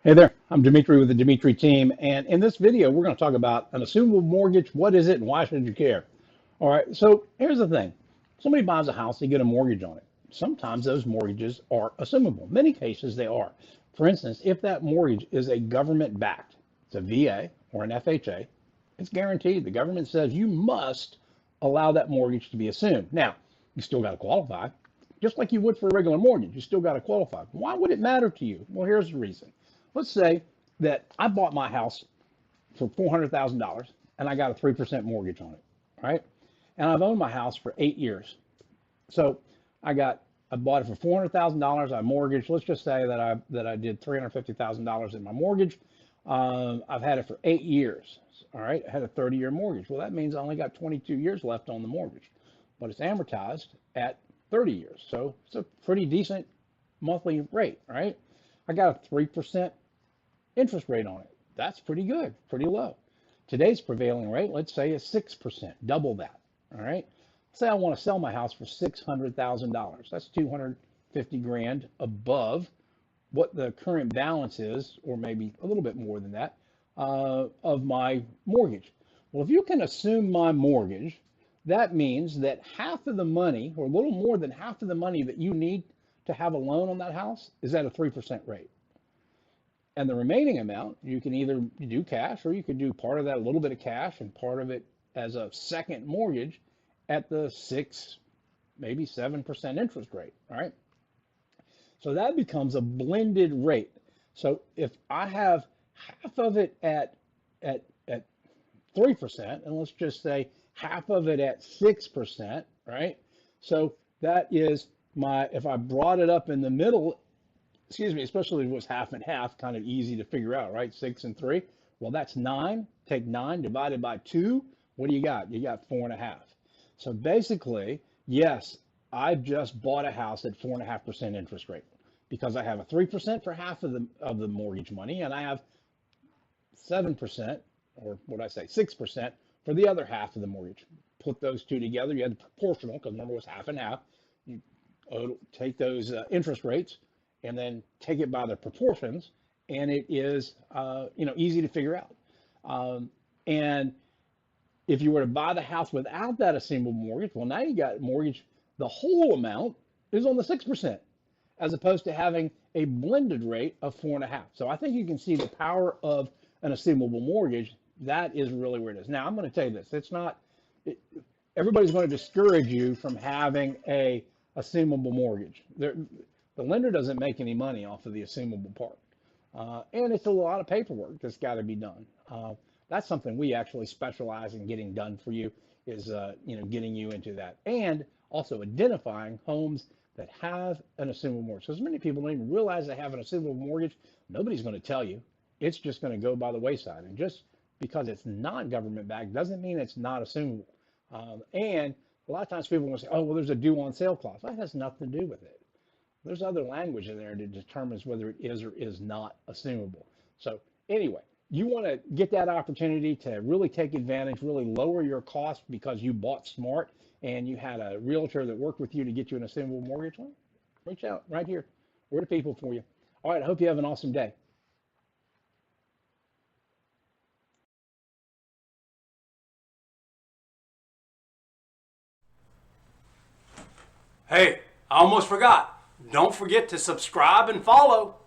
Hey there, I'm Demitri with the Demitri team, and in this video, we're going to talk about an assumable mortgage. What is it, and why should you care? All right, so here's the thing. Somebody buys a house, they get a mortgage on it. Sometimes those mortgages are assumable. Many cases they are. For instance, if that mortgage is a government-backed, it's a VA or an FHA, it's guaranteed. The government says you must allow that mortgage to be assumed. Now, you still got to qualify, just like you would for a regular mortgage. You still got to qualify. Why would it matter to you? Well, here's the reason. Let's say that I bought my house for $400,000 and I got a 3% mortgage on it, right? And I've owned my house for 8 years. So I bought it for $400,000. I mortgaged. Let's just say that I did $350,000 in my mortgage. I've had it for 8 years. All right, I had a 30-year mortgage. Well, that means I only got 22 years left on the mortgage, but it's amortized at 30 years. So it's a pretty decent monthly rate, right? I got a 3% interest rate on it. That's pretty good, pretty low. Today's prevailing rate, let's say, is 6%, double that. All right. Say I want to sell my house for $600,000. That's 250 grand above what the current balance is, or maybe a little bit more than that, of my mortgage. Well, if you can assume my mortgage, that means that half of the money, or a little more than half of the money that you need to have a loan on that house is at a 3% rate. And the remaining amount, you can either do cash, or you could do part of that, a little bit of cash, and part of it as a second mortgage at the 6, maybe 7% interest rate, right? So that becomes a blended rate. So if I have half of it at 3%, and let's just say half of it at 6%, right? So that is if I brought it up in the middle, excuse me, especially if it was half and half, kind of easy to figure out, right? 6 and 3. Well, that's 9. Take 9 divided by 2. What do you got? You got 4.5. So basically, yes, I just bought a house at 4.5% interest rate because I have a 3% for half of the mortgage money, and I have 7%, or what I say, 6% for the other half of the mortgage. Put those two together. You had the proportional, because remember it was half and half. You take those interest rates and then take it by the proportions, and it is easy to figure out. And if you were to buy the house without that assumable mortgage, well, now you got mortgage, the whole amount is on the 6%, as opposed to having a blended rate of 4.5. So I think you can see the power of an assumable mortgage. That is really where it is. Now, I'm going to tell you this. Everybody's going to discourage you from having a assumable mortgage. The lender doesn't make any money off of the assumable part. And it's a lot of paperwork that's got to be done. That's something we actually specialize in getting done for you, is getting you into that, and also identifying homes that have an assumable mortgage. Because many people don't even realize they have an assumable mortgage. Nobody's going to tell you. It's just going to go by the wayside. And just because it's not government backed doesn't mean it's not assumable. And a lot of times people will say, oh, well, there's a due on sale clause. That has nothing to do with it. There's other language in there that determines whether it is or is not assumable. So anyway, you want to get that opportunity to really take advantage, really lower your cost because you bought smart and you had a realtor that worked with you to get you an assumable mortgage loan. Reach out right here. We're the people for you. All right, I hope you have an awesome day. Hey, I almost forgot. Don't forget to subscribe and follow.